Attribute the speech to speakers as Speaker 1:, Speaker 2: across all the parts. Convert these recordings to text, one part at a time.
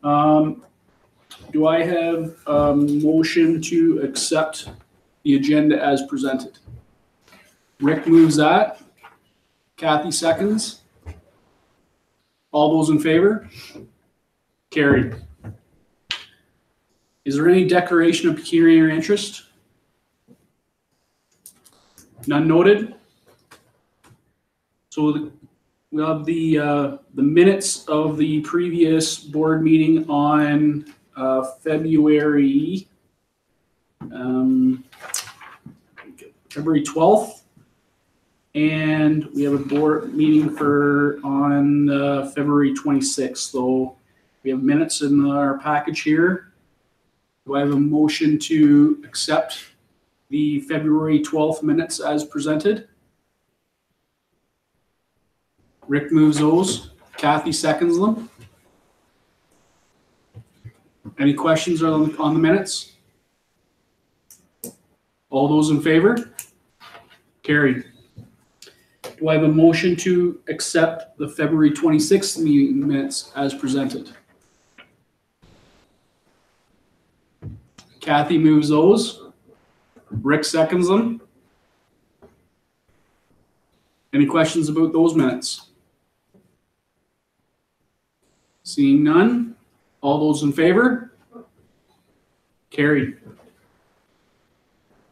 Speaker 1: Do I have a motion to accept the agenda as presented? Rick moves that. Kathy seconds. All those in favor? Carried. Is there any declaration of pecuniary interest? None noted. So we have the minutes of the previous board meeting on February 12th, and we have a board meeting on February 26th. So we have minutes in our package here. Do I have a motion to accept the February 12th minutes as presented? Rick moves those. Kathy seconds them. Any questions on the minutes? All those in favor? Carried. Do I have a motion to accept the February 26th meeting minutes as presented? Kathy moves those. Rick seconds them. Any questions about those minutes? Seeing none. All those in favor? Carried.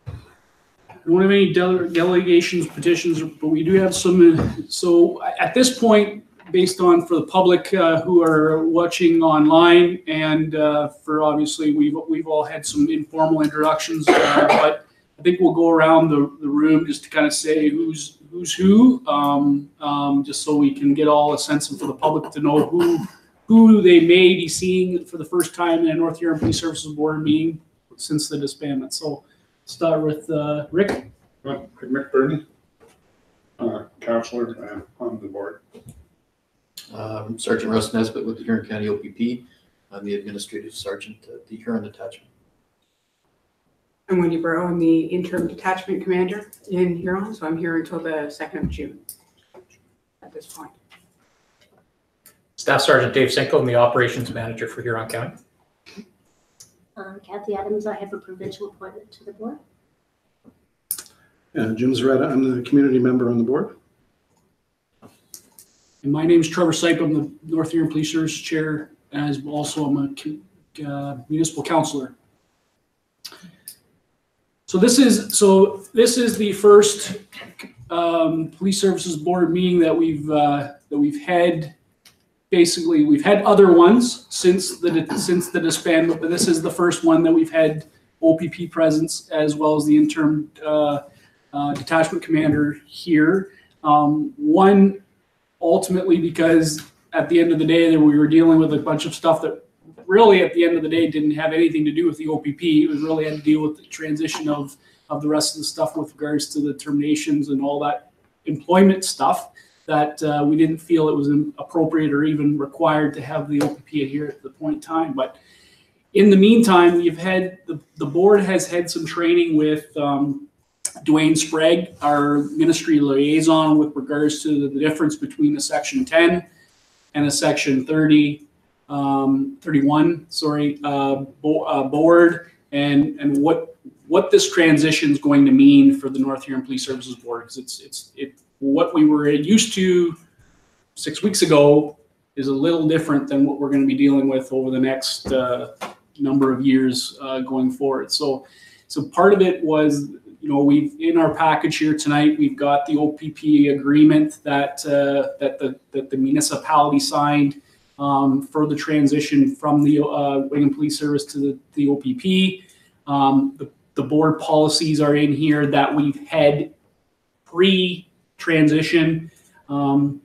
Speaker 1: We don't have any delegations, petitions, but we do have some. So at this point, based on for the public who are watching online, and for obviously we've all had some informal introductions, but I think we'll go around the room just to kind of say who's who, just so we can get all a sense of for the public to know who they may be seeing for the first time in a North Huron Police Services Board meeting since the disbandment. So start with Rick.
Speaker 2: Rick Burney, counselor on the board.
Speaker 3: Sergeant Russ Nesbitt with the Huron County OPP. I'm the administrative sergeant at the Huron Detachment.
Speaker 4: I'm Wendy Burrow. I'm the interim detachment commander in Huron, so I'm here until the 2nd of June at this point.
Speaker 5: Staff Sergeant Dave Cinco, I'm the operations manager for Huron County.
Speaker 6: Kathy Adams, I have a provincial appointment to the board.
Speaker 7: Jim Zaretta, I'm the community member on the board.
Speaker 1: And my name is Trevor Sipe. I'm the North Huron Police Service chair, as also I'm a municipal councillor. So this is the first police services board meeting that we've had. Basically, we've had other ones since the disbandment, but this is the first one that we've had OPP presence as well as the interim detachment commander here. One, ultimately, because at the end of the day, we were dealing with a bunch of stuff that really, at the end of the day, didn't have anything to do with the OPP. It was really had to deal with the transition of the rest of the stuff with regards to the terminations and all that employment stuff that we didn't feel it was appropriate or even required to have the OPP here at the point in time. But in the meantime, we've had the board has had some training with Dwayne Sprague, our ministry liaison, with regards to the difference between a Section 10 and a Section 31 board, and what this transition is going to mean for the North Huron Police Services Board, because it's what we were used to 6 weeks ago is a little different than what we're going to be dealing with over the next number of years going forward. So part of it was, we've in our package here tonight, we've got the OPP agreement that the municipality signed for the transition from the Wayne Police Service to the OPP. The board policies are in here that we've had pre-transition. The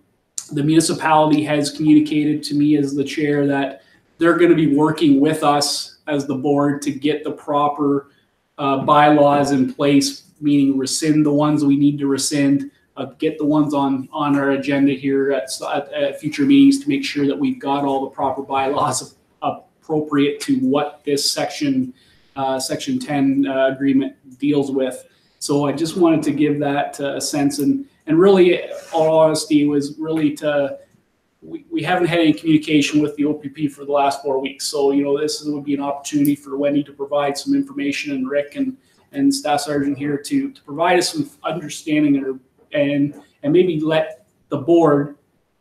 Speaker 1: municipality has communicated to me as the chair that they're going to be working with us as the board to get the proper bylaws in place, meaning rescind the ones we need to rescind, get the ones on our agenda here at future meetings to make sure that we've got all the proper bylaws appropriate to what this Section 10 agreement deals with. So I just wanted to give that a sense, and really, all honesty, was really to we haven't had any communication with the OPP for the last 4 weeks. So, this would be an opportunity for Wendy to provide some information, and Rick and Staff Sergeant here to provide us some understanding and maybe let the board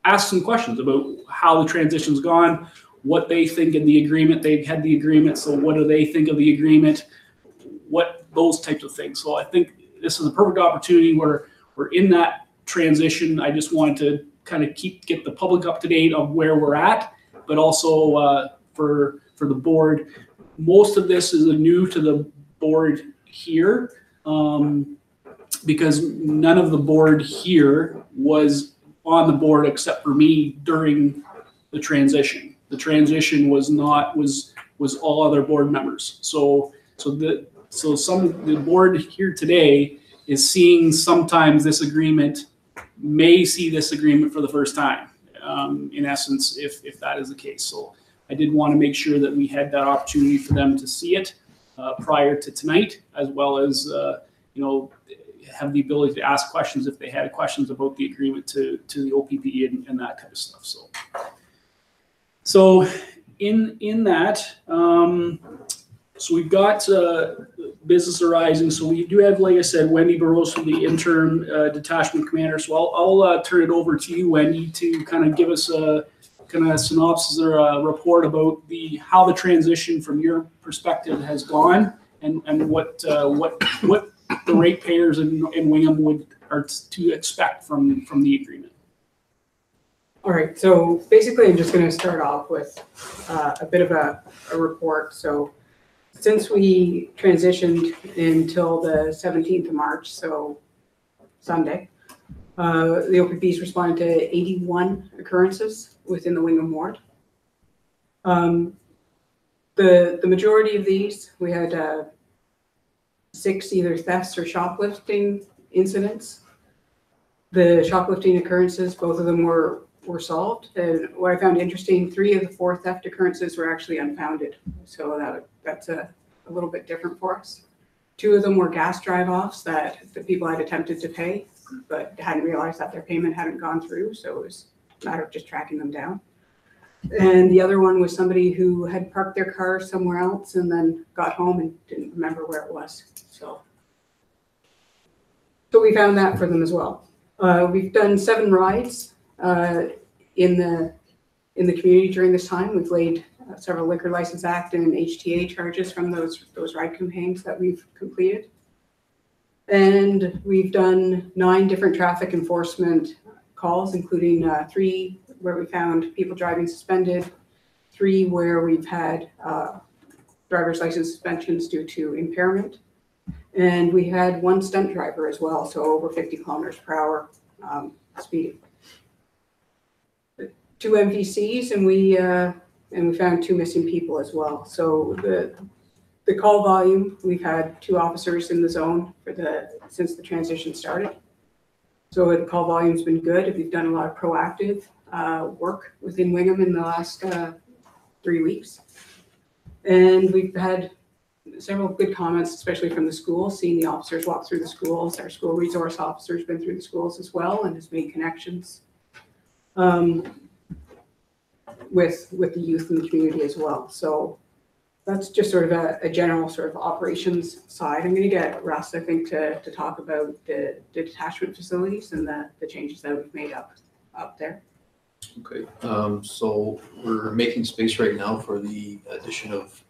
Speaker 1: ask some questions about how the transition's gone, what they think in the agreement. They've had the agreement, so what do they think of the agreement? What those types of things. So I think this is a perfect opportunity where we're in that transition. I just wanted to kind of get the public up to date on where we're at, but also for the board. Most of this is new to the board here, because none of the board here was on the board except for me during the transition. The transition was all other board members. So the board here today is seeing sometimes may see this agreement for the first time, in essence, if that is the case. So I did want to make sure that we had that opportunity for them to see it prior to tonight, as well as have the ability to ask questions if they had questions about the agreement to the OPP and that kind of stuff. So in that, so we've got business arising. So we do have, like I said, Wendy Burrows from the interim detachment commander. So I'll turn it over to you, Wendy, to kind of give us a kind of synopsis or a report about how the transition from your perspective has gone, and what the ratepayers in Wingham are to expect from the agreement.
Speaker 4: All right, so basically I'm just going to start off with a bit of a report. So since we transitioned until the 17th of March, so Sunday, the OPP's responded to 81 occurrences within the Wingham ward. The majority of these, we had 6 either thefts or shoplifting incidents. The shoplifting occurrences, both of them were solved. And what I found interesting, 3 of the 4 theft occurrences were actually unfounded. So that's a little bit different for us. 2 of them were gas drive-offs that the people had attempted to pay, but hadn't realized that their payment hadn't gone through. So it was a matter of just tracking them down. And the other one was somebody who had parked their car somewhere else and then got home and didn't remember where it was. So we found that for them as well. We've done 7 rides in the community during this time. We've laid several Liquor License Act and HTA charges from those ride campaigns that we've completed. And we've done 9 different traffic enforcement calls, including 3 where we found people driving suspended, 3 where we've had driver's license suspensions due to impairment. And we had 1 stunt driver as well, so over 50 kilometers per hour speeding. 2 MVCs, and we found 2 missing people as well. So the call volume, we've had 2 officers in the zone since the transition started. So the call volume's been good. We've done a lot of proactive work within Wingham in the last 3 weeks. And we've had several good comments, especially from the schools, seeing the officers walk through the schools. Our school resource officer's been through the schools as well and has made connections with the youth in the community as well. So that's just sort of a general sort of operations side. I'm going to get Russ, I think, to talk about the detachment facilities and the changes that we've made up there.
Speaker 3: Okay, so we're making space right now for the addition of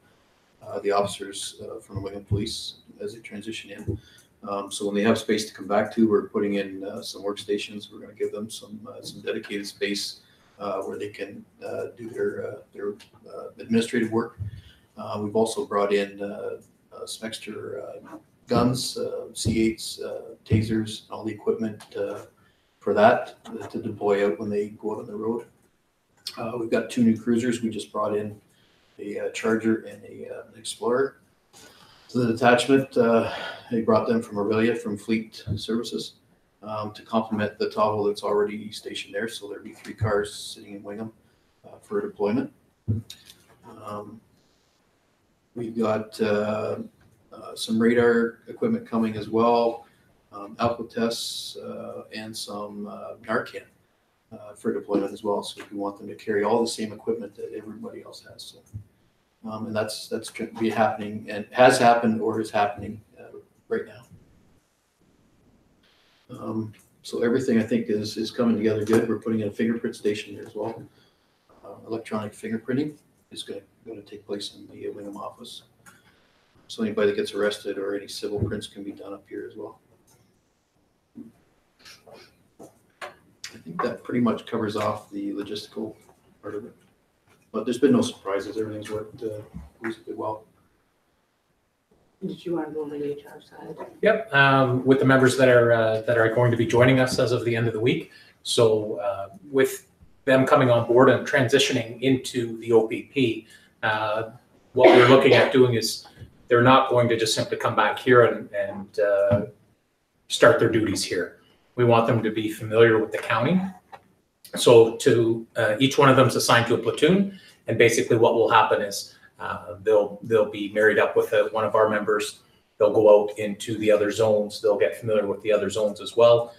Speaker 3: the officers from the Wingham Police as they transition in. So when they have space to come back to, we're putting in some workstations. We're going to give them some dedicated space where they can do their administrative work. We've also brought in some extra guns, C8s, tasers, all the equipment for that to deploy out when they go out on the road. We've got 2 new cruisers. We just brought in a Charger and an Explorer. So the detachment, they brought them from Aurelia from Fleet Services to complement the Tahoe that's already stationed there. So there'll be 3 cars sitting in Wingham for deployment. We've got some radar equipment coming as well, alcotests, and some Narcan. for deployment as well. So we want them to carry all the same equipment that everybody else has. So, and that's going to be happening and has happened or is happening right now. So everything I think is coming together good. We're putting in a fingerprint station here as well. Electronic fingerprinting is going to take place in the Wingham office. So anybody that gets arrested or any civil prints can be done up here as well. I think that pretty much covers off the logistical part of it. But there's been no surprises. Everything's worked reasonably well.
Speaker 4: Did you want to go over the HR side?
Speaker 5: Yep, with the members that are going to be joining us as of the end of the week. So with them coming on board and transitioning into the OPP, what we're looking at doing is they're not going to just simply come back here and start their duties here. We want them to be familiar with the county. So to each one of them is assigned to a platoon, and basically what will happen is they'll be married up with one of our members. They'll go out into the other zones. They'll get familiar with the other zones as well,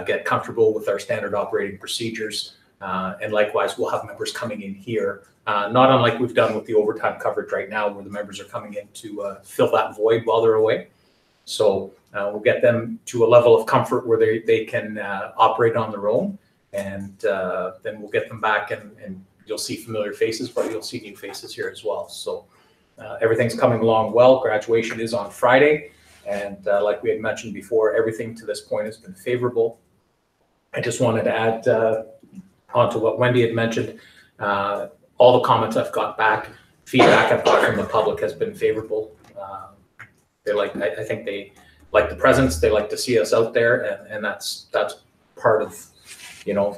Speaker 5: get comfortable with our standard operating procedures. And likewise, we'll have members coming in here, not unlike we've done with the overtime coverage right now, where the members are coming in to fill that void while they're away. So we'll get them to a level of comfort where they can operate on their own. And then we'll get them back and you'll see familiar faces, but you'll see new faces here as well. So everything's coming along well. Graduation is on Friday. And like we had mentioned before, everything to this point has been favorable. I just wanted to add onto what Wendy had mentioned. All the comments I've got back, feedback I've got from the public has been favorable. I think they like the presence. They like to see us out there, and that's part of,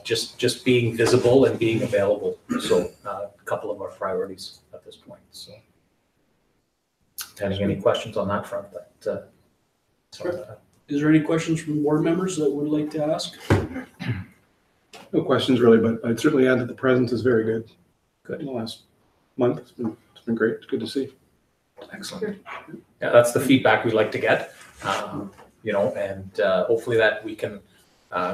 Speaker 5: just being visible and being available. So a couple of our priorities at this point. So any questions on that front?
Speaker 1: Is there any questions from board members that would like to ask?
Speaker 7: No questions really, but I'd certainly add that the presence is very good.
Speaker 5: Good.
Speaker 7: In the last month, it's been great. It's good to see.
Speaker 5: Excellent. Yeah, that's the feedback we like to get, and hopefully that we can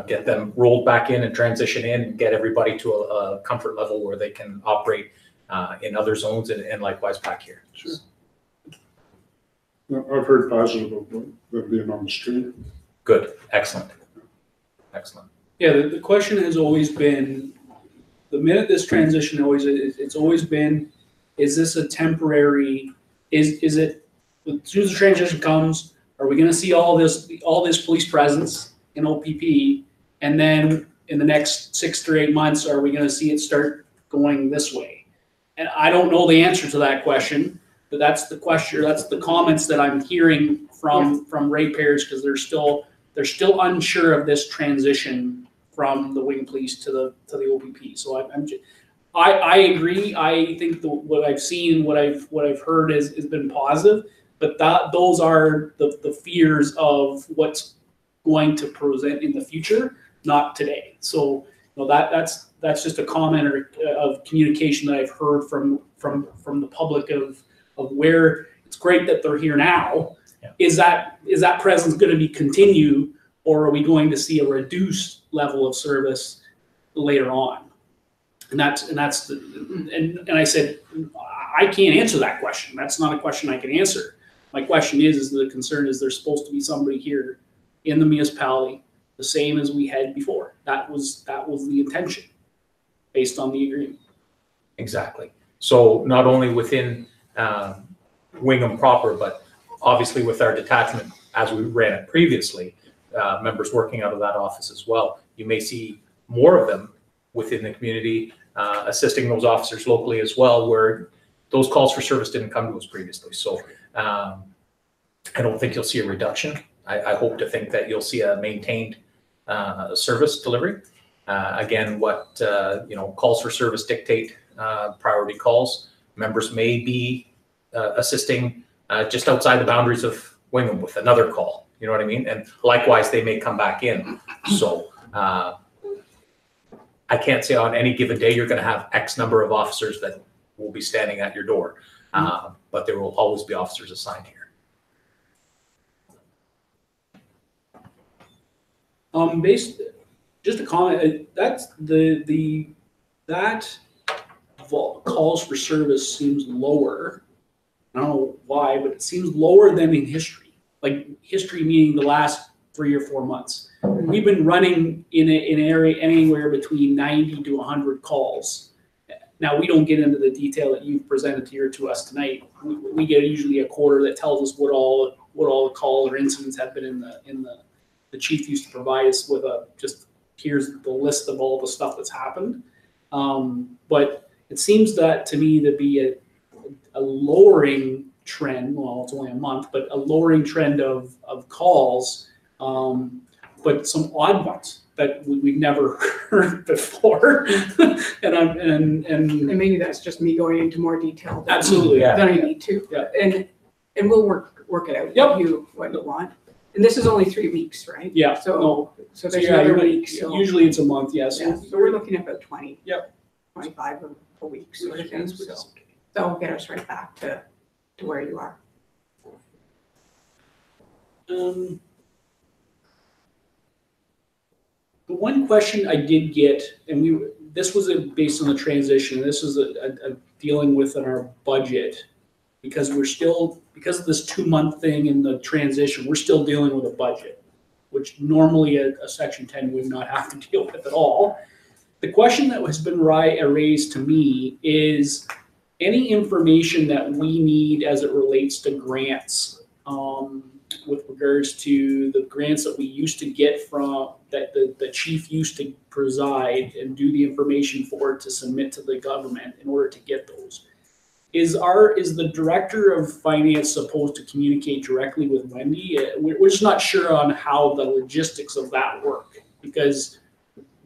Speaker 5: get them rolled back in and transition in and get everybody to a comfort level where they can operate in other zones and likewise back here.
Speaker 7: Sure.
Speaker 2: I've heard positive of them being on the street.
Speaker 5: Good. Excellent. Excellent.
Speaker 1: Yeah, the question has always been, the minute this transition it's always been, is this a temporary, is it, as soon as the transition comes, are we gonna see all this police presence in OPP? And then in the next 6 to 8 months, are we gonna see it start going this way? And I don't know the answer to that question, but that's the question, that's the comments that I'm hearing from ratepayers, because they're still unsure of this transition from the wing police to the OPP. So I agree. I think what I've seen, what I've heard has been positive, but those are the fears of what's going to present in the future, not today. So that's just a comment of communication that I've heard from the public of where it's great that they're here now.
Speaker 5: Yeah. Is
Speaker 1: that presence going to be continued, or are we going to see a reduced level of service later on? And I said, I can't answer that question. That's not a question I can answer. My question is the concern is there's supposed to be somebody here in the municipality, the same as we had before. That was the intention based on the agreement.
Speaker 5: Exactly. So not only within Wingham proper, but obviously with our detachment as we ran it previously, members working out of that office as well. You may see more of them within the community, assisting those officers locally as well, where those calls for service didn't come to us previously. So I don't think you'll see a reduction. I hope to think that you'll see a maintained service delivery. Again, what calls for service dictate priority calls. Members may be assisting just outside the boundaries of Wingham with another call. You know what I mean? And likewise, they may come back in. So I can't say on any given day you're going to have X number of officers that will be standing at your door, but there will always be officers assigned here.
Speaker 1: just a comment, that's that calls for service seems lower. I don't know why, but it seems lower than in history. Like history meaning the last 3 or 4 months. We've been running in an area anywhere between 90 to 100 calls. Now we don't get into the detail that you've presented here to us tonight. We get usually a quarter that tells us what all the calls or incidents have been in the chief used to provide us with just here's the list of all the stuff that's happened. But it seems that to me to be a lowering trend. Well, it's only a month, but a lowering trend of calls, but some odd ones that we've never heard before. and
Speaker 4: maybe that's just me going into more detail than
Speaker 1: absolutely,
Speaker 5: Yeah.
Speaker 4: I need to.
Speaker 1: Yeah.
Speaker 4: And we'll work it out.
Speaker 1: Yep.
Speaker 4: What you want. And this is only 3 weeks, right?
Speaker 1: yeah.
Speaker 4: So
Speaker 1: No,
Speaker 4: so there's
Speaker 1: yeah,
Speaker 4: another
Speaker 1: you're-
Speaker 4: week. So
Speaker 1: usually it's a month, yes.
Speaker 4: yeah, so we're looking at about 20.
Speaker 1: Yep.
Speaker 4: 25 a week sort of thing. So that'll get us right back to where you are.
Speaker 1: The one question I did get, and this was based on the transition. This is a dealing with in our budget because because of this 2-month thing in the transition, we're still dealing with a budget, which normally a Section 10 would not have to deal with at all. The question that has been raised to me is any information that we need as it relates to grants, with regards to the grants that we used to get from that the chief used to preside and do the information for to submit to the government in order to get those. Is the director of finance supposed to communicate directly with Wendy? We're just not sure on how the logistics of that work because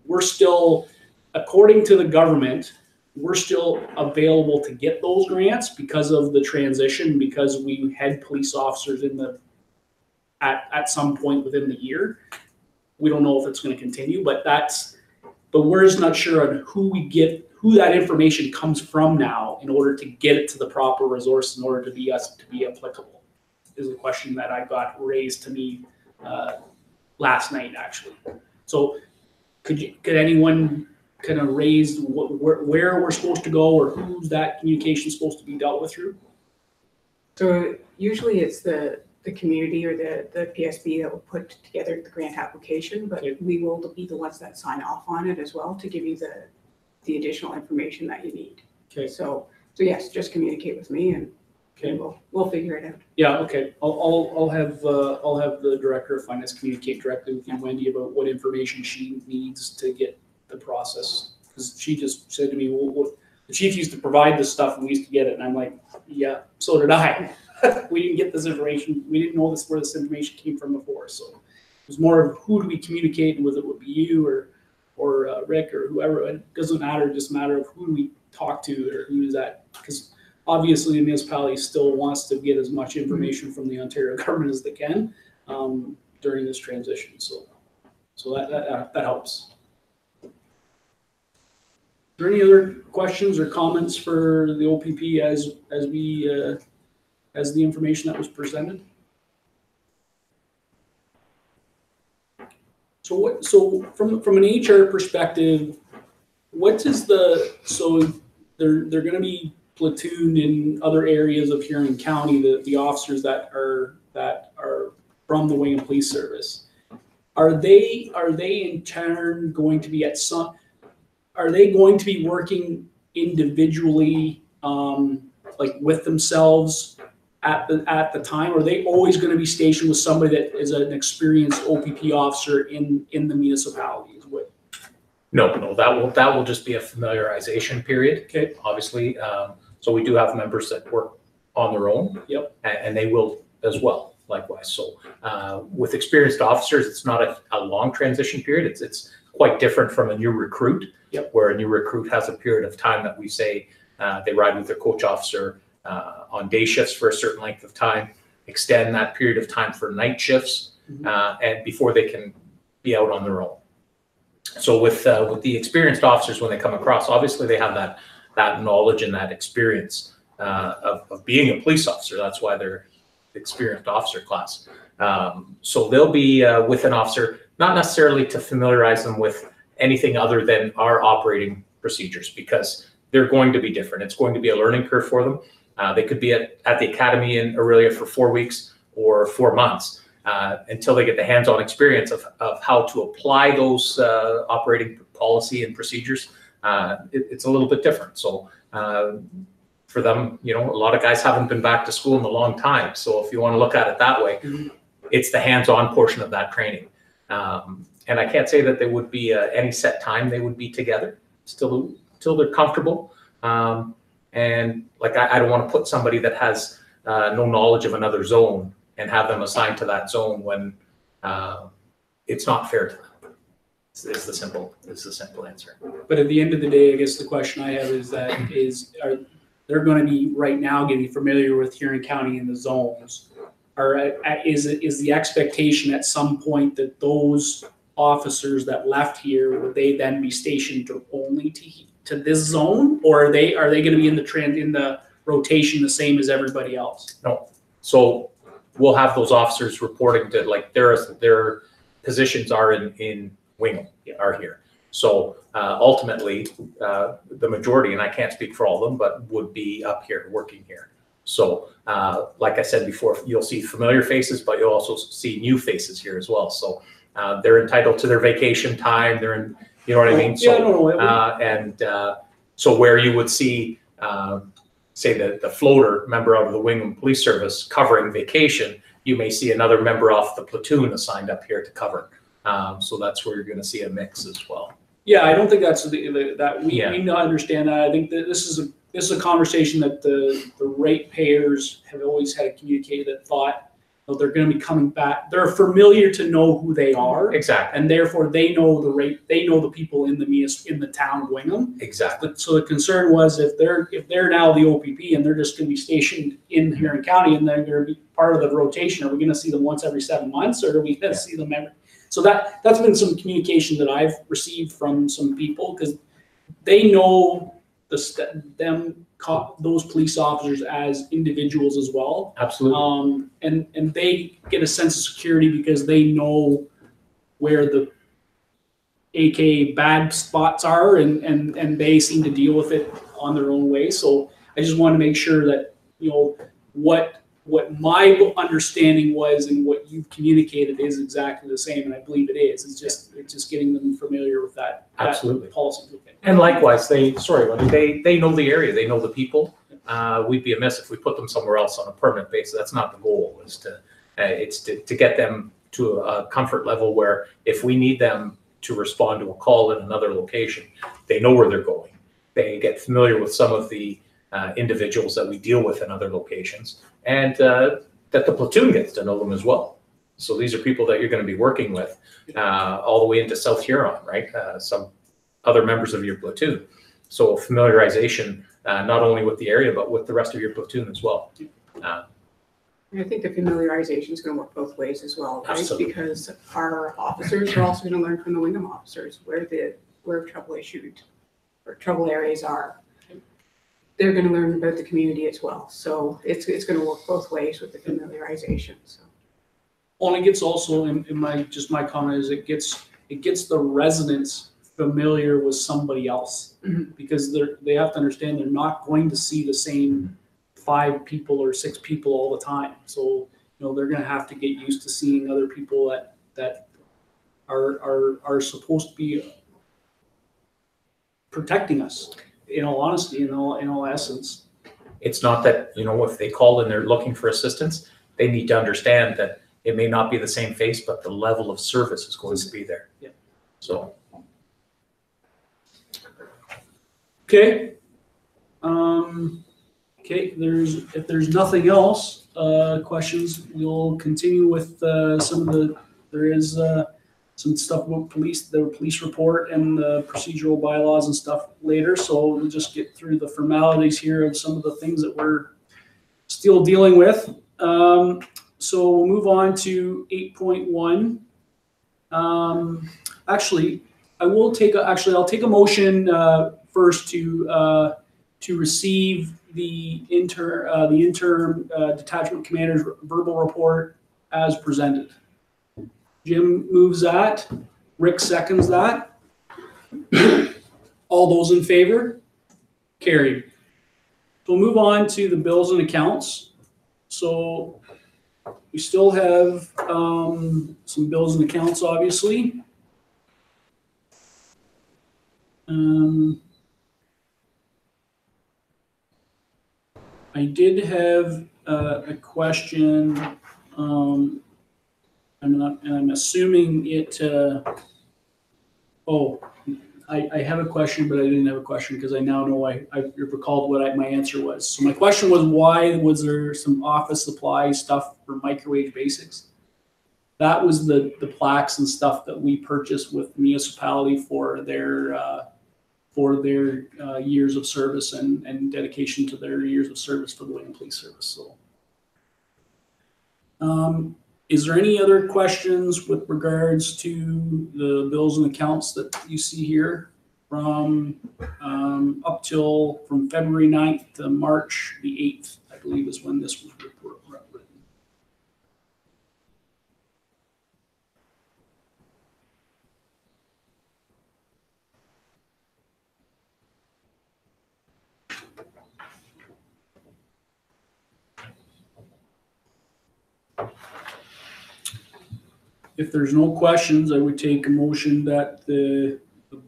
Speaker 1: we're still, according to the government, we're still available to get those grants because of the transition, because we had police officers at some point within the year. We don't know if it's going to continue, but we're just not sure on who that information comes from now in order to get it to the proper resource in order to be applicable, is a question that I got raised to me last night actually. So could anyone kind of raise where we're supposed to go or who's that communication supposed to be dealt with through?
Speaker 4: So usually it's the community or the PSB that will put together the grant application, but
Speaker 1: Okay.
Speaker 4: we will be the ones that sign off on it as well to give you the additional information that you need.
Speaker 1: Okay.
Speaker 4: So yes, just communicate with me and
Speaker 1: Okay.
Speaker 4: we'll figure it out.
Speaker 1: Yeah, okay. I'll have the director of finance communicate directly with you, Wendy, about what information she needs to get the process. Because she just said to me, well, the chief used to provide this stuff and we used to get it. And I'm like, yeah, so did I. We didn't get this information. We didn't know where this information came from before. So it was more of who do we communicate with? It would be you or Rick or whoever. It doesn't matter. It just matter of who do we talk to or who is that? Because obviously the municipality still wants to get as much information from the Ontario government as they can during this transition. So that helps. Are there any other questions or comments for the OPP as the information that was presented? So from an HR perspective, so they're going to be platooned in other areas of Huron County, the officers that are from the Wayne Police Service. Are they in turn going to be are they going to be working individually, like with themselves at the time? Or are they always going to be stationed with somebody that is an experienced OPP officer in the municipalities?
Speaker 5: No, that will just be a familiarization period.
Speaker 1: Okay.
Speaker 5: Obviously, so we do have members that work on their own.
Speaker 1: Yep.
Speaker 5: And they will as well, likewise. So with experienced officers, it's not a long transition period. It's quite different from a new recruit.
Speaker 1: Yep.
Speaker 5: Where a new recruit has a period of time that we say they ride with their coach officer on day shifts for a certain length of time, extend that period of time for night shifts, and before they can be out on their own. So with the experienced officers, when they come across, obviously they have that knowledge and that experience of being a police officer. That's why they're experienced officer class. So they'll be with an officer, not necessarily to familiarize them with anything other than our operating procedures, because they're going to be different. It's going to be a learning curve for them. They could be at the academy in Aurelia for 4 weeks or 4 months until they get the hands-on experience of how to apply those operating policy and procedures. It's a little bit different. So for them, a lot of guys haven't been back to school in a long time. So if you want to look at it that way, it's the hands-on portion of that training. And I can't say that there would be any set time they would be together till they're comfortable. And like, I don't want to put somebody that has no knowledge of another zone and have them assigned to that zone when it's not fair to them. Is the simple answer.
Speaker 1: But at the end of the day, I guess the question I have is are they're going to be right now getting familiar with Huron County and the zones? Or is the expectation at some point that those officers that left here, would they then be stationed only to this zone, or are they going to be in the rotation the same as everybody else?
Speaker 5: No. So we'll have those officers reporting to, like, their positions are in Wingham, are here. So ultimately, the majority, and I can't speak for all of them, but would be up here working here. So like I said before, you'll see familiar faces, but you'll also see new faces here as well. So they're entitled to their vacation time. They're in, you know what I mean? So, so where you would see, say the floater member out of the Wingham Police Service covering vacation, you may see another member off the platoon assigned up here to cover. So that's where you're going to see a mix as well.
Speaker 1: Yeah, I don't think that's we understand that. I think that this is a conversation that the ratepayers have always had to communicate, that thought they're going to be coming back. They're familiar to know who they are.
Speaker 5: Exactly.
Speaker 1: And therefore they know the people in the town of Wingham.
Speaker 5: Exactly.
Speaker 1: So the concern was if they're now the OPP and they're just going to be stationed in Huron County and they're going to be part of the rotation, are we going to see them once every 7 months, or are we going to see them every? So that's been some communication that I've received from some people, because they know those police officers as individuals as well.
Speaker 5: Absolutely.
Speaker 1: And they get a sense of security because they know where the AK bad spots are, and they seem to deal with it on their own way. So I just want to make sure that what my understanding was and what you've communicated is exactly the same, and I believe it is. It's just getting them familiar with that.
Speaker 5: Absolutely.
Speaker 1: That policy.
Speaker 5: And likewise, they know the area, they know the people. We'd be amiss if we put them somewhere else on a permanent basis. That's not the goal. It's to get them to a comfort level where if we need them to respond to a call in another location, they know where they're going. They get familiar with some of the individuals that we deal with in other locations, and that the platoon gets to know them as well. So these are people that you're going to be working with all the way into South Huron, right? Some other members of your platoon. So familiarization, not only with the area, but with the rest of your platoon as well.
Speaker 4: I think the familiarization is going to work both ways as well, right?
Speaker 5: Absolutely.
Speaker 4: Because our officers are also going to learn from the Wingham officers where trouble issued or trouble areas are. They're going to learn about the community as well. So it's going to work both ways with the familiarization. So.
Speaker 1: Well, it gets also in my comment is it gets the residents familiar with somebody else, because they have to understand they're not going to see the same 5 people or 6 people all the time. So they're going to have to get used to seeing other people that are supposed to be protecting us. In all honesty, in all essence,
Speaker 5: it's not that if they call and they're looking for assistance, they need to understand that it may not be the same face, but the level of service is going to be there.
Speaker 1: Yeah.
Speaker 5: So.
Speaker 1: Okay. Okay. If there's nothing else, questions, we'll continue with there is some stuff about the police report and the procedural bylaws and stuff later. So we'll just get through the formalities here of some of the things that we're still dealing with. So we'll move on to 8.1. Actually, I'll take a motion first to receive the interim detachment commander's verbal report as presented. Jim moves that. Rick seconds that. All those in favor? Carried. We'll move on to the bills and accounts. So we still have some bills and accounts, obviously. I did have a question. I'm assuming it. I have a question, but I didn't have a question because I now know I recalled what my answer was. So my question was, why was there some office supply stuff for Microwave Basics? That was the plaques and stuff that we purchased with municipality for their years of service and dedication to their years of service for the Wayne Police Service. So, is there any other questions with regards to the bills and accounts that you see here from from February 9th to March the 8th, I believe is when this was written. If there's no questions, I would take a motion that the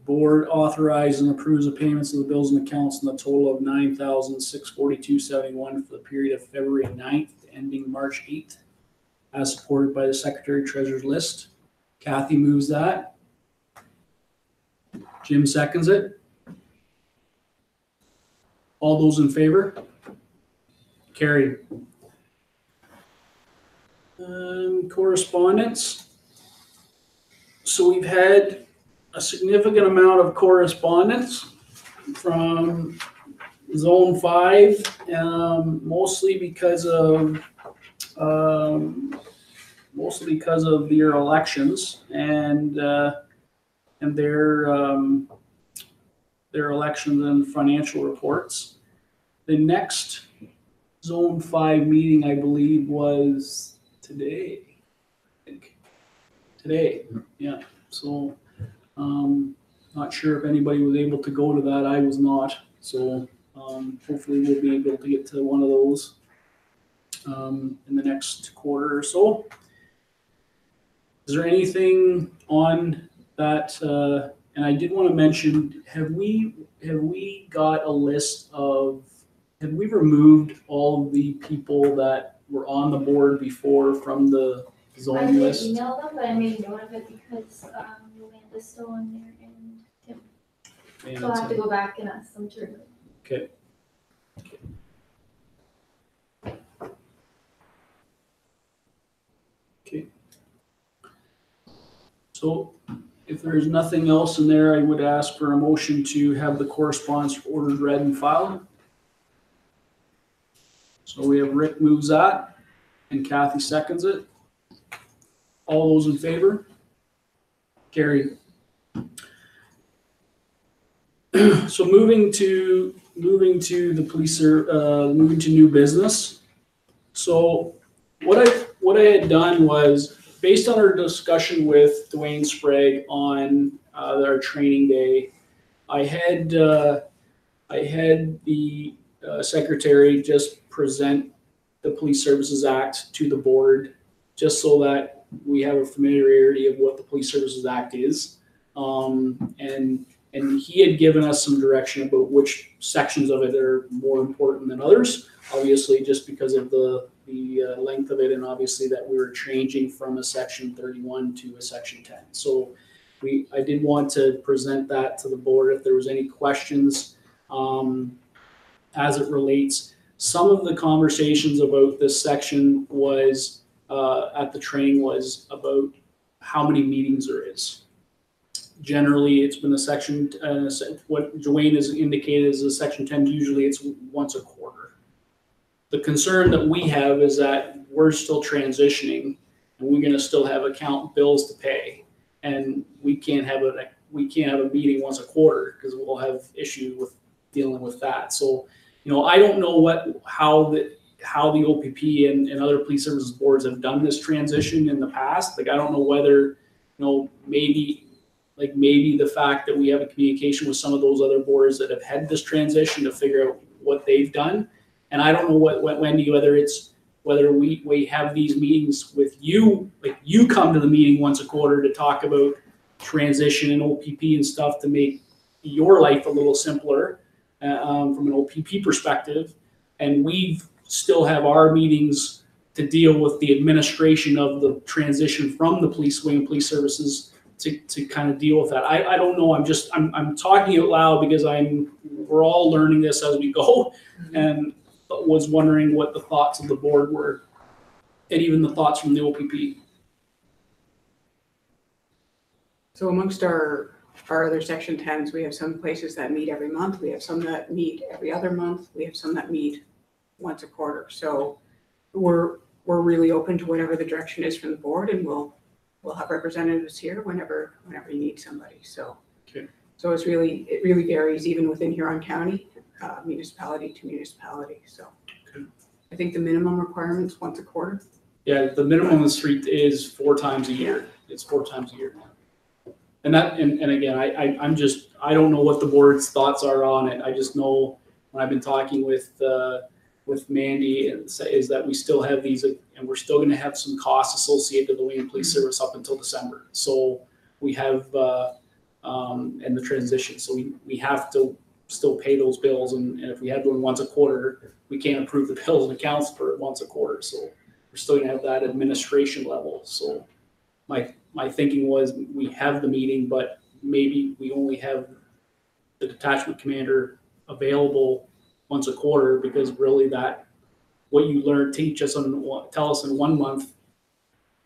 Speaker 1: board authorizes and approves the payments of the bills and accounts in the total of $9,642.71 for the period of February 9th ending March 8th, as supported by the Secretary Treasurer's list. Kathy moves that. Jim seconds it. All those in favor? Carried. Correspondence. So we've had a significant amount of correspondence from Zone 5, mostly because of their elections and their elections and financial reports. The next Zone 5 meeting, I believe, was today. Today, yeah. So, not sure if anybody was able to go to that. I was not. So, hopefully we'll be able to get to one of those in the next quarter or so. Is there anything on that? And I did want to mention: have we got a list of? Have we removed all of the people that were on the board before from the zone list?
Speaker 6: I didn't email them, but I made note of it because Yolanda's still on there and Tim.
Speaker 1: Yeah,
Speaker 6: So I'll have to go back and ask them to remove.
Speaker 1: Okay. Okay. So if there's nothing else in there, I would ask for a motion to have the correspondence ordered, read, and filed. So we have Rick moves that and Kathy seconds it. All those in favor? Carried. So moving to the police, moving to new business. So what I had done was, based on our discussion with Dwayne Sprague on our training day, I had the secretary just present the Police Services Act to the board, just so that we have a familiarity of what the Police Services Act is. And he had given us some direction about which sections of it are more important than others, obviously just because of the length of it, and obviously that we were changing from a section 31 to a section 10. So I did want to present that to the board if there was any questions as it relates. Some of the conversations about this section was at the training was about how many meetings there is. Generally, it's been a section, what Dwayne has indicated is a section 10, usually it's once a quarter. The concern that we have is that we're still transitioning and we're gonna still have account bills to pay. And we can't have a meeting once a quarter because we'll have issue with dealing with that. So, I don't know how the OPP and other police services boards have done this transition in the past. Like, I don't know whether, maybe like maybe the fact that we have a communication with some of those other boards that have had this transition to figure out what they've done. And I don't know what Wendy, whether we have these meetings with you, like you come to the meeting once a quarter to talk about transition and OPP and stuff to make your life a little simpler from an OPP perspective. And we still have our meetings to deal with the administration of the transition from the police wing and police services to kind of deal with that. I don't know. I'm talking out loud because we're all learning this as we go, and was wondering what the thoughts of the board were, and even the thoughts from the OPP.
Speaker 4: So amongst our other section 10s, we have some places that meet every month. We have some that meet every other month. We have some that meet once a quarter. So we're really open to whatever the direction is from the board, and we'll have representatives here whenever you need somebody. So,
Speaker 1: okay.
Speaker 4: So it really varies even within Huron County, municipality to municipality. So
Speaker 1: okay.
Speaker 4: I think the minimum requirement's once a quarter.
Speaker 1: Yeah, the minimum is 4 times a year. It's 4 times a year now. And again, I don't know what the board's thoughts are on it. I just know when I've been talking with Mandy is that we still have these, and we're still going to have some costs associated with the Wayne Police Service up until December. So we have and the transition. So we have to still pay those bills, and if we had one once a quarter, we can't approve the bills and accounts for once a quarter. So we're still going to have that administration level. So my thinking was we have the meeting, but maybe we only have the detachment commander available once a quarter, because really that what you tell us in 1 month,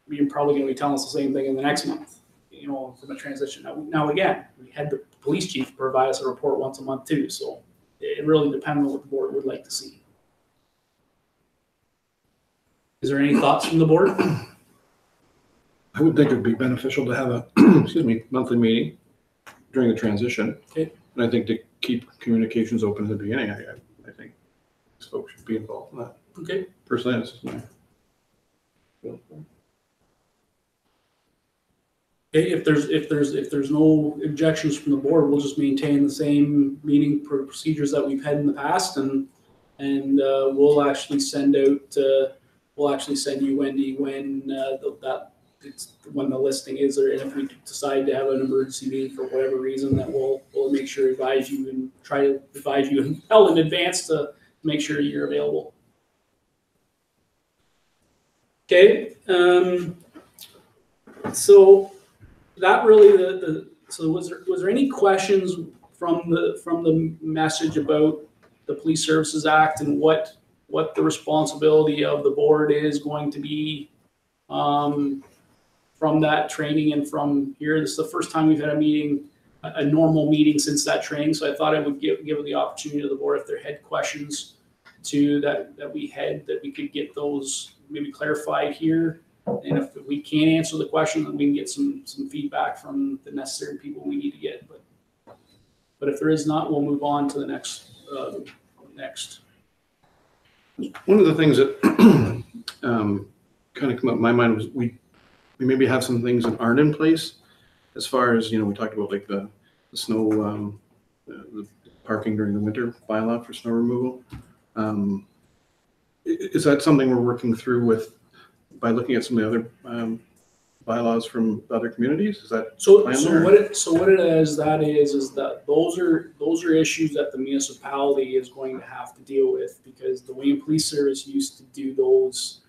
Speaker 1: you're probably going to be telling us the same thing in the next month, from a transition. Now again, we had the police chief provide us a report once a month too, so it really depends on what the board would like to see. Is there any thoughts from the board?
Speaker 7: I would think it'd be beneficial to have a, monthly meeting during the transition.
Speaker 1: Okay.
Speaker 7: And I think to keep communications open at the beginning, I think folks should be involved in that.
Speaker 1: Okay.
Speaker 7: Personally, this is my.
Speaker 1: If there's no objections from the board, we'll just maintain the same meeting procedures that we've had in the past, and we'll actually send out you, Wendy, when when the listing is there, and if we decide to have an emergency meeting for whatever reason, that we'll make sure to advise you and try to advise you well in advance to make sure you're available. Okay, so that really so was there any questions from the message about the Police Services Act and what the responsibility of the board is going to be from that training and from here? This is the first time we've had a normal meeting since that training, so I thought I would give the opportunity to the board if they had questions that we could get those maybe clarified here. And if we can't answer the question, then we can get some feedback from the necessary people we need to get. But if there is not, we'll move on to the next.
Speaker 7: One of the things that kind of come up in my mind was we maybe have some things that aren't in place as far as, we talked about like the snow, the parking during the winter bylaw for snow removal. Is that something we're working through by looking at some of the other bylaws from other communities? Is that
Speaker 1: what it is that those are issues that the municipality is going to have to deal with, because the Wayne Police Service used to do those,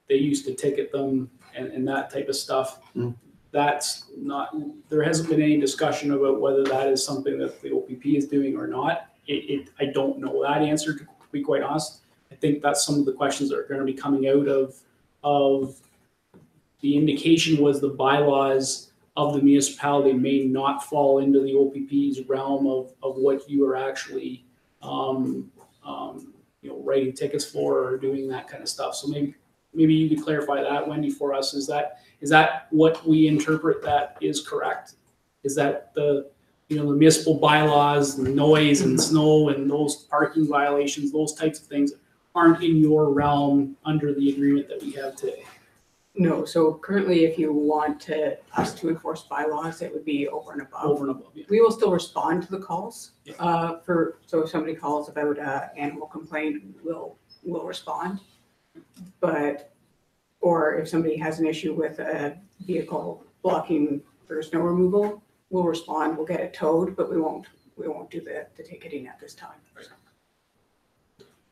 Speaker 1: they used to ticket them and that type of stuff.
Speaker 7: Mm.
Speaker 1: That's not, there hasn't been any discussion about whether that is something that the OPP is doing or not. I don't know that answer, to be quite honest. I think that's some of the questions that are going to be coming out of the indication was the bylaws of the municipality may not fall into the OPP's realm of what you are actually, writing tickets for or doing that kind of stuff. So maybe you could clarify that, Wendy, for us. Is that what we interpret that is correct? Is that the municipal bylaws, the noise and snow and those parking violations, those types of things aren't in your realm under the agreement that we have today?
Speaker 4: No, so currently if you want us to enforce bylaws, it would be over and above.
Speaker 1: over and above? Yeah.
Speaker 4: We will still respond to the calls,
Speaker 1: Yeah.
Speaker 4: so if somebody calls about a animal complaint, we'll respond. But, or if somebody has an issue with a vehicle blocking for snow removal, we'll respond, we'll get it towed, but we won't do the ticketing at this time.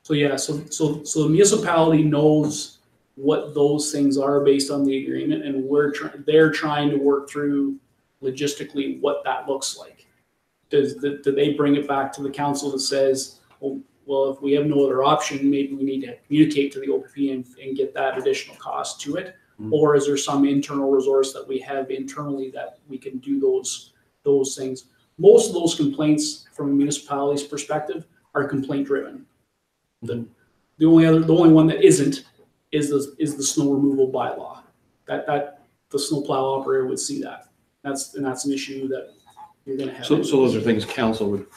Speaker 1: So yeah, so the municipality knows what those things are based on the agreement, and they're trying to work through logistically what that looks like. Do they bring it back to the council that says, well, if we have no other option, maybe we need to communicate to the OPP and get that additional cost to it?
Speaker 7: Mhm.
Speaker 1: Or is there some internal resource that we have internally that we can do those things? Most of those complaints from a municipality's perspective are complaint driven. The only one that isn't is the snow removal bylaw. That the snowplow operator would see that. That's an issue that you're gonna have.
Speaker 7: So those are things council would.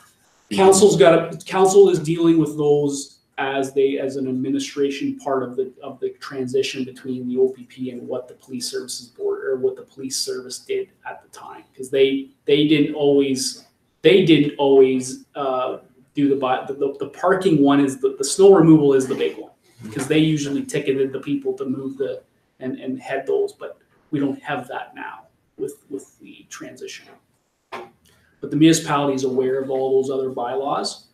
Speaker 1: Council is dealing with those as an administration part of the transition between the OPP and what the police services board or what the police service did at the time, because they didn't always do the parking one. Is the snow removal is the big one, because they usually ticketed the people to move and head those, but we don't have that now with the transition. But the municipality is aware of all those other bylaws,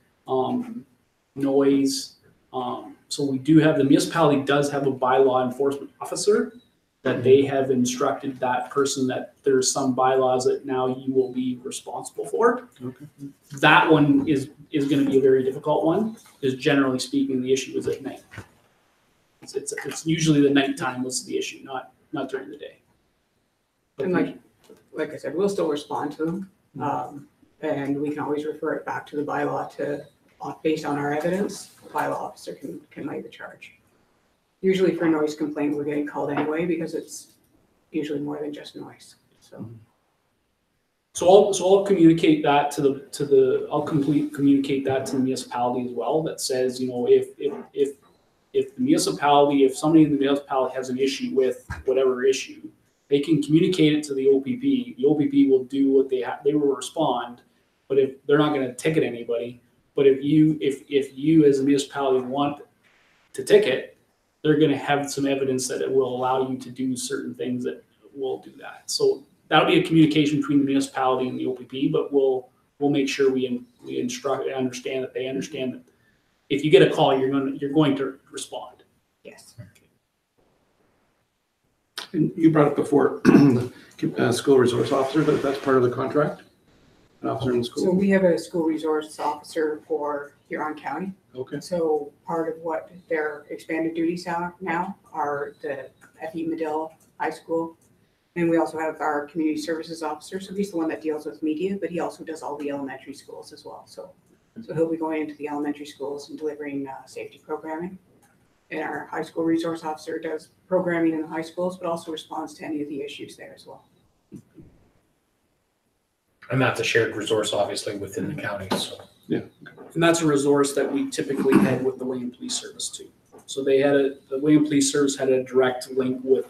Speaker 1: noise. So we do have, the municipality does have a bylaw enforcement officer that they have instructed that person that there's some bylaws that now you will be responsible for.
Speaker 7: Okay.
Speaker 1: That one is going to be a very difficult one, because generally speaking, the issue is at night. It's usually the nighttime was the issue, not during the day.
Speaker 4: And like I said, we'll still respond to them. And we can always refer it back to the bylaw based on our evidence, the bylaw officer can lay the charge. Usually for a noise complaint, we're getting called anyway, because it's usually more than just noise, so.
Speaker 1: So I'll communicate that communicate that to the municipality as well, that says, if somebody in the municipality has an issue with whatever issue, they can communicate it to the OPP. The OPP will do what they will respond, but if they're not going to ticket anybody, but if you as a municipality want to ticket, they're going to have some evidence that it will allow you to do certain things that will do that. So that'll be a communication between the municipality and the OPP, but we'll make sure we instruct and understand that they understand that if you get a call, you're going to respond.
Speaker 4: Yes.
Speaker 7: And you brought up before school resource officer, that's part of the contract? An officer in the
Speaker 4: So
Speaker 7: school?
Speaker 4: we have a school resource officer for Huron County.
Speaker 7: Okay.
Speaker 4: So part of what their expanded duties are now are the FE Medill High School. And we also have our community services officer. So he's the one that deals with media, but he also does all the elementary schools as well. So he'll be going into the elementary schools and delivering safety programming. And our high school resource officer does programming in the high schools, but also responds to any of the issues there as well.
Speaker 5: And that's a shared resource, obviously, within the county, so.
Speaker 7: Yeah.
Speaker 1: And that's a resource that we typically had with the Wayne Police Service too. So the Wayne Police Service had a direct link with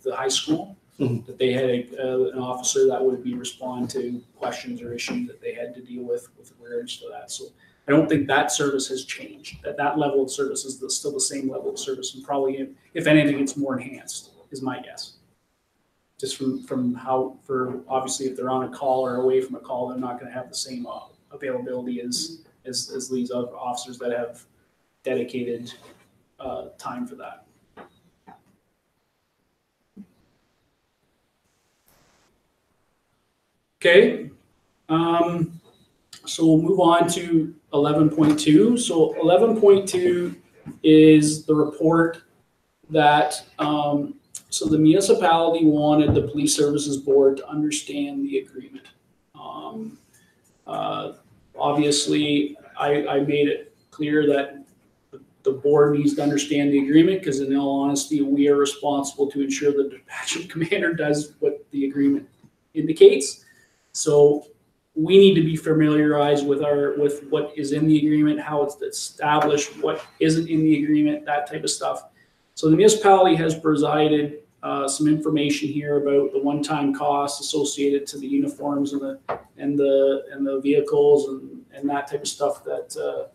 Speaker 1: the high school.
Speaker 7: Mhm.
Speaker 1: That they had an officer that would respond to questions or issues that they had to deal with regards to that. So I don't think that service has changed. That level of service is still the same level of service, and probably, if anything, it's more enhanced, is my guess. Just from how, obviously, if they're on a call or away from a call, they're not going to have the same availability as these other officers that have dedicated time for that. Okay, so we'll move on to 11.2. So 11.2 is the report that, so the municipality wanted the Police Services Board to understand the agreement. Obviously, I made it clear that the board needs to understand the agreement, because in all honesty, we are responsible to ensure the detachment commander does what the agreement indicates. So we need to be familiarized with what is in the agreement, how it's established, what isn't in the agreement, that type of stuff. So the municipality has provided some information here about the one-time costs associated to the uniforms and the vehicles and that type of stuff that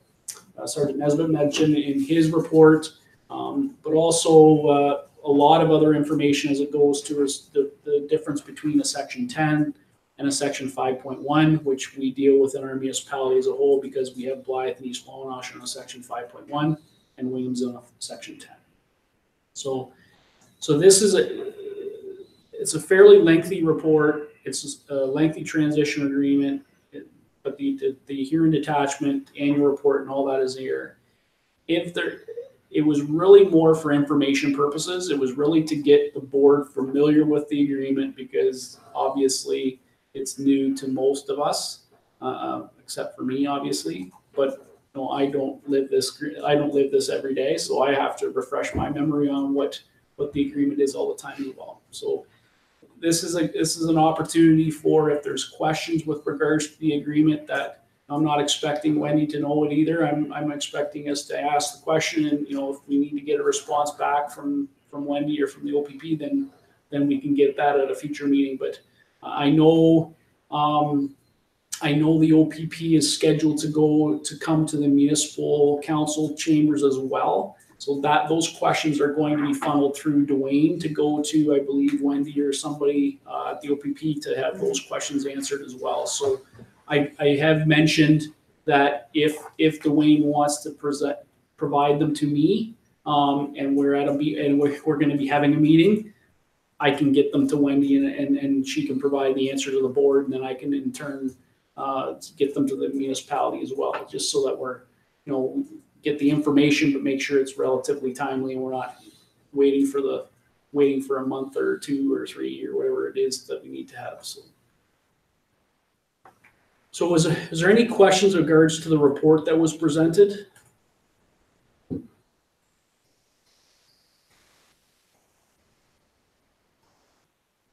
Speaker 1: Sergeant Nesbitt mentioned in his report, but also a lot of other information as it goes to the difference between a Section 10 and a Section 5.1, which we deal with in our municipality as a whole because we have Blythe and East Wawanosh on a Section 5.1 and Williams on a Section 10. So this is it's a fairly lengthy report. It's a lengthy transition agreement, but the hearing detachment, annual report, and all that is here. It was really more for information purposes. It was really to get the board familiar with the agreement because obviously it's new to most of us, except for me, obviously. But no, I don't live this every day, so I have to refresh my memory on what the agreement is all the time as well. So this is an opportunity for if there's questions with regards to the agreement that I'm not expecting Wendy to know it either. I'm expecting us to ask the question, and if we need to get a response back from Wendy or from the OPP, then we can get that at a future meeting. But I know the OPP is scheduled to come to the municipal council chambers as well. So that those questions are going to be funneled through Dwayne to go to, I believe, Wendy or somebody at the OPP to have those questions answered as well. So I have mentioned that if Dwayne wants to provide them to me, and we're going to be having a meeting, I can get them to Wendy and she can provide the answer to the board, and then I can in turn get them to the municipality as well, just so that we're get the information, but make sure it's relatively timely and we're not waiting for a month or 2 or 3 or whatever it is that we need to have. So is there any questions in regards to the report that was presented?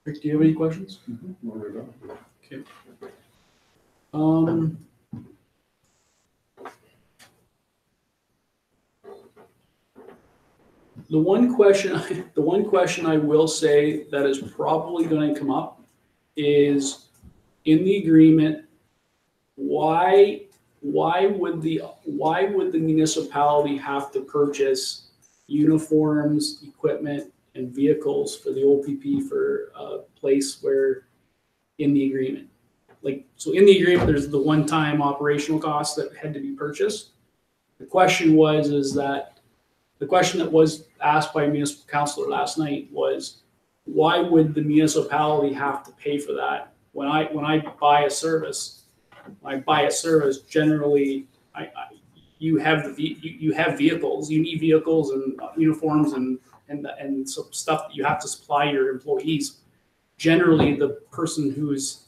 Speaker 1: Rick, do you have any questions? Okay. The one question I will say that is probably going to come up is in the agreement, why would the municipality have to purchase uniforms, equipment, and vehicles for the OPP for a place where in the agreement? So in the agreement, there's the one-time operational costs that had to be purchased. The question that was asked by a municipal councilor last night was, why would the municipality have to pay for that? When I buy a service, generally you have vehicles. You need vehicles and uniforms and some stuff that you have to supply your employees. Generally, the person who's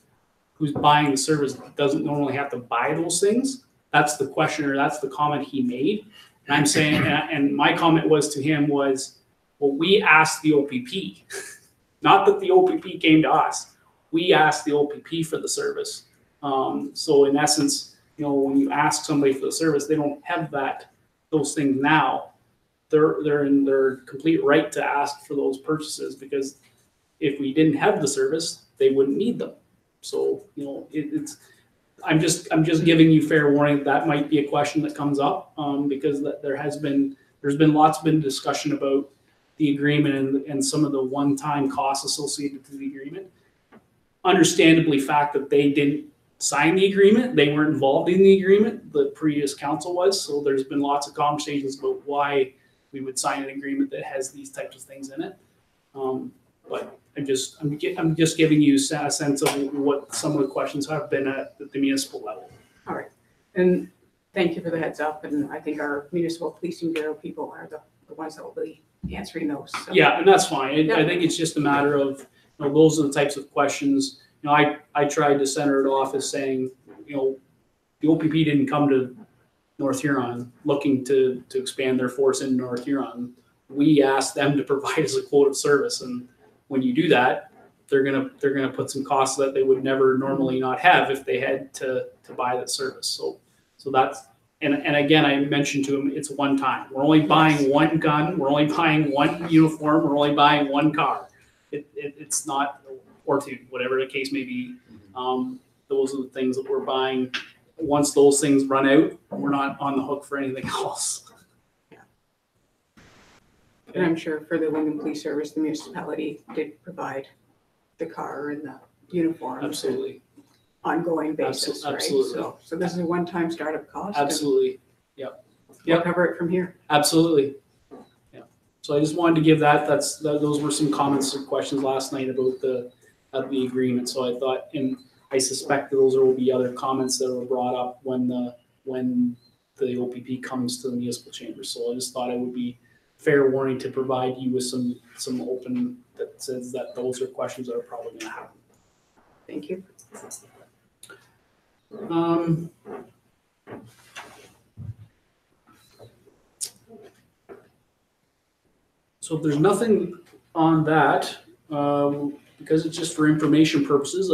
Speaker 1: buying the service doesn't normally have to buy those things. That's the question, or that's the comment he made. And I'm saying, and my comment was to him was, well, we asked the OPP, not that the OPP came to us. We asked the OPP for the service. So in essence, when you ask somebody for the service, they don't have those things now. They're in their complete right to ask for those purchases, because if we didn't have the service, they wouldn't need them. So I'm just giving you fair warning that might be a question that comes up, because there's been lots of discussion about the agreement and some of the one-time costs associated to the agreement. Understandably, fact that they didn't sign the agreement, they weren't involved in the agreement, the previous council was. So there's been lots of conversations about why we would sign an agreement that has these types of things in it. But I'm just giving you a sense of what some of the questions have been at the municipal level.
Speaker 4: All right, and thank you for the heads up. And I think our municipal policing bureau people are the ones that will be answering those. So.
Speaker 1: Yeah, and that's fine.
Speaker 4: Yeah.
Speaker 1: I think it's just a matter of, those are the types of questions. I tried to center it off as saying, the OPP didn't come to North Huron looking to expand their force in North Huron. We asked them to provide us a quote of service, and when you do that, they're gonna put some costs that they would never normally not have if they had to buy that service. So that's, and again, I mentioned to him, it's one time. We're only buying one gun, we're only buying one uniform, we're only buying one car. It's not, or two, whatever the case may be. Those are the things that we're buying. Once those things run out, we're not on the hook for anything else.
Speaker 4: And I'm sure for the Wyndham Police Service, the municipality did provide the car and the uniform.
Speaker 1: Absolutely,
Speaker 4: Ongoing basis, right?
Speaker 1: Absolutely.
Speaker 4: So this is a one-time startup cost. and
Speaker 1: absolutely,
Speaker 4: We'll
Speaker 1: Yep.
Speaker 4: cover it from here.
Speaker 1: absolutely. Yeah. So I just wanted to give those were some comments or questions last night about the agreement. So I thought, and I suspect that those will be other comments that were brought up when the OPP comes to the municipal chamber. So I just thought it would be fair warning to provide you with some open that says that those are questions that are probably going to happen.
Speaker 4: Thank you.
Speaker 1: So if there's nothing on that, because it's just for information purposes,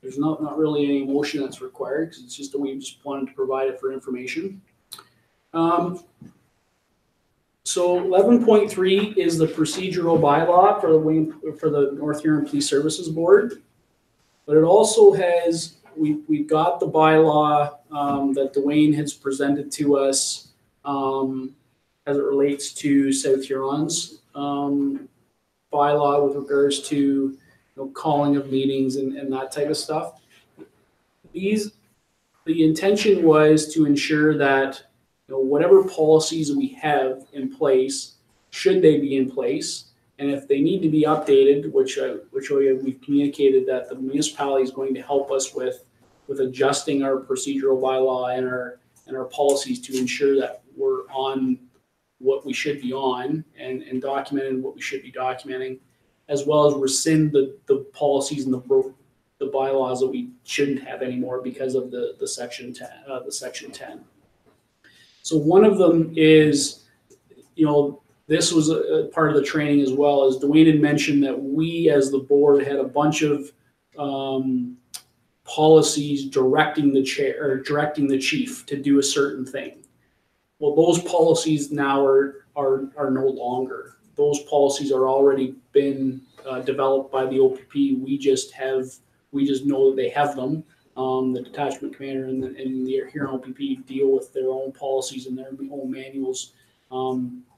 Speaker 1: there's not really any motion that's required because it's just that we just wanted to provide it for information. So 11.3 is the procedural bylaw for the North Huron Police Services Board, but it also has we've got the bylaw that Dwayne has presented to us as it relates to South Huron's bylaw with regards to calling of meetings and that type of stuff. The intention was to ensure that whatever policies we have in place, should they be in place, and if they need to be updated, which we've communicated that the municipality is going to help us with adjusting our procedural bylaw and our policies to ensure that we're on what we should be on and documenting what we should be documenting, as well as rescind the policies and the bylaws that we shouldn't have anymore because of the section 10. So one of them is, this was a part of the training as well, as Dwayne had mentioned that we as the board had a bunch of policies directing the chair or directing the chief to do a certain thing. Well, those policies now are no longer. Those policies are already been developed by the OPP. We just know that they have them. The detachment commander and the Huron OPP deal with their own policies and their own manuals.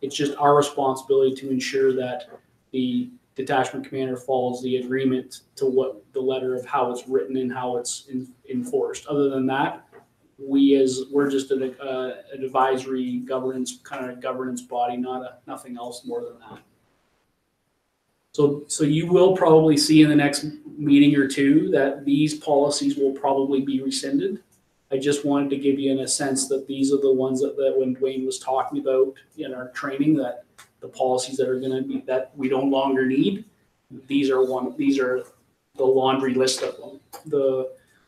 Speaker 1: It's just our responsibility to ensure that the detachment commander follows the agreement to what the letter of how it's written and how it's enforced. Other than that, we're just an advisory governance body, nothing else more than that. So you will probably see in the next meeting or two that these policies will probably be rescinded. I just wanted to give you in a sense that these are the ones that when Dwayne was talking about in our training, that the policies that are going to be that we no longer need. These are the laundry list of them.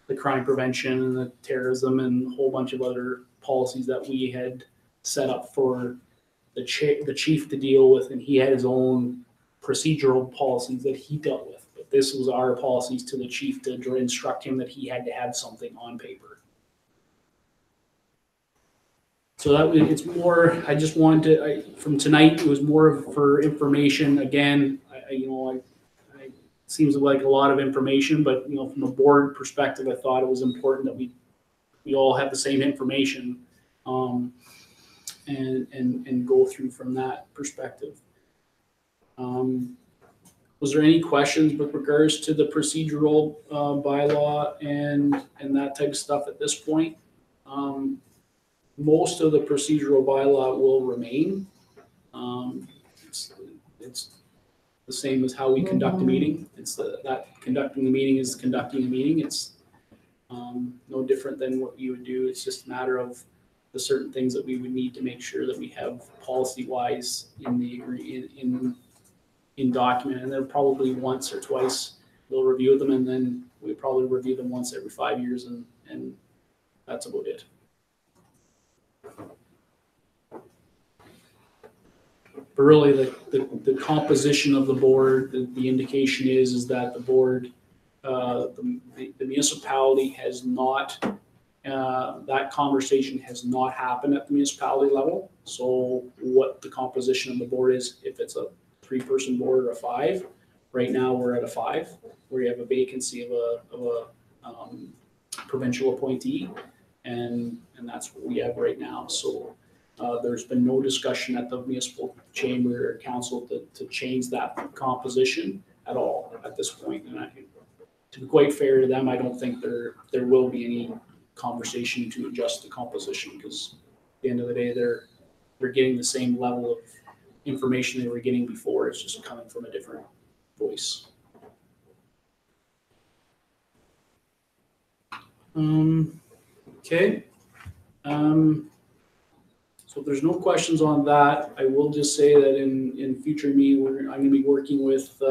Speaker 1: The crime prevention and the terrorism and a whole bunch of other policies that we had set up for the chief to deal with, and he had his own procedural policies that he dealt with. But this was our policies to the chief to instruct him that he had to have something on paper. So it's more, I just wanted to, from tonight, it was more for information. Again, it seems like a lot of information, but from a board perspective, I thought it was important that we all have the same information and go through from that perspective. Was there any questions with regards to the procedural bylaw and that type of stuff at this point? Most of the procedural bylaw will remain. It's the same as how we conduct a meeting. It's that conducting the meeting is conducting a meeting. It's no different than what you would do. It's just a matter of the certain things that we would need to make sure that we have policy-wise in document, and then probably once or twice we'll review them, and then we probably review them once every 5 years, and that's about it. But really, the composition of the board, the indication is that the board, the municipality has not That conversation has not happened at the municipality level. So what the composition of the board is, if it's a 3-person board or a 5, right now we're at a 5, where you have a vacancy of a provincial appointee, and that's what we have right now. So there's been no discussion at the municipal chamber or council to change that composition at all at this point. And to be quite fair to them, I don't think there will be any conversation to adjust the composition, because at the end of the day, they're getting the same level of information they were getting before. It's just coming from a different voice. Okay. So if there's no questions on that, I will just say that in future meeting, I'm going to be working with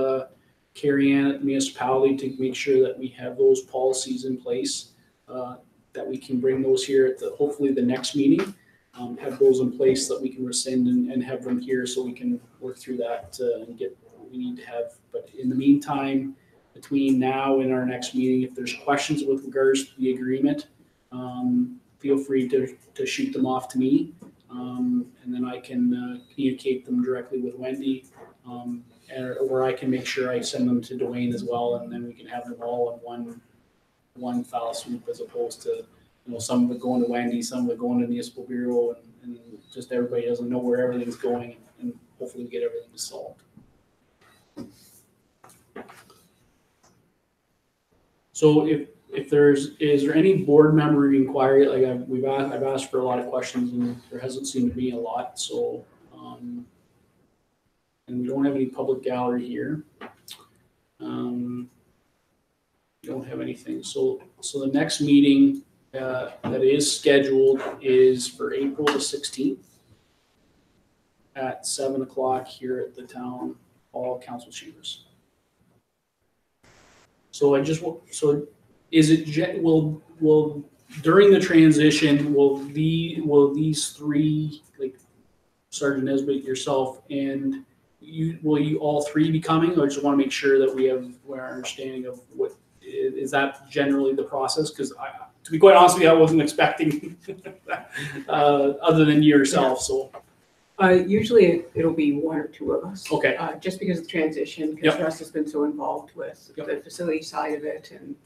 Speaker 1: Carrie Ann at the municipality to make sure that we have those policies in place, that we can bring those here at hopefully the next meeting, have those in place that we can rescind and have them here so we can work through that and get what we need to have. But in the meantime, between now and our next meeting, if there's questions with regards to the agreement, feel free to shoot them off to me, and then I can communicate them directly with Wendy, or I can make sure I send them to Dwayne as well, and then we can have them all in one foul swoop, as opposed to some of it going to Wendy, some of it going to the municipal bureau, and just everybody doesn't know where everything's going, and hopefully we get everything solved. So if is there any board member inquiry? Like I've asked for a lot of questions, and there hasn't seemed to be a lot. So and we don't have any public gallery here. We don't have anything. So the next meeting that is scheduled is for April the 16th at 7 o'clock here at the town hall council chambers. So is it will during the transition will these 3, like Sergeant Nesbitt, yourself, and will you all 3 be coming? I just want to make sure that we have our understanding of what is that generally the process, because to be quite honest with you, I wasn't expecting other than yourself. So
Speaker 4: Usually it'll be 1 or 2 of us.
Speaker 1: Okay.
Speaker 4: Just because of the transition, because Russ has been so involved with the facility side of it, and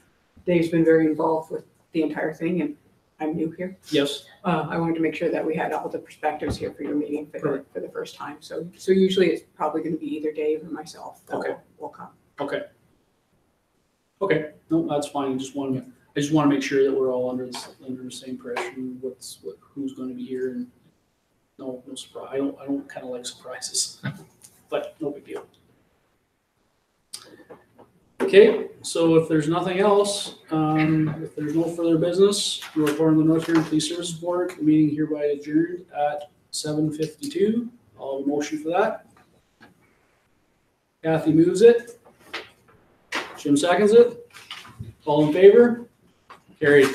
Speaker 4: Dave's been very involved with the entire thing, and I'm new here.
Speaker 1: yes.
Speaker 4: I wanted to make sure that we had all the perspectives here for your meeting for the first time. So usually it's probably going to be either Dave or myself that will come.
Speaker 1: Okay. No, that's fine. I just want to make sure that we're all under the same pressure. Who's going to be here, and no surprise. I don't kind of like surprises, but no big deal. Okay, so if there's nothing else, if there's no further business, we're report on the North Huron Police Services Board. The meeting hereby adjourned at 7:52. I'll have a motion for that. Kathy moves it. Jim seconds it. All in favor? Carried.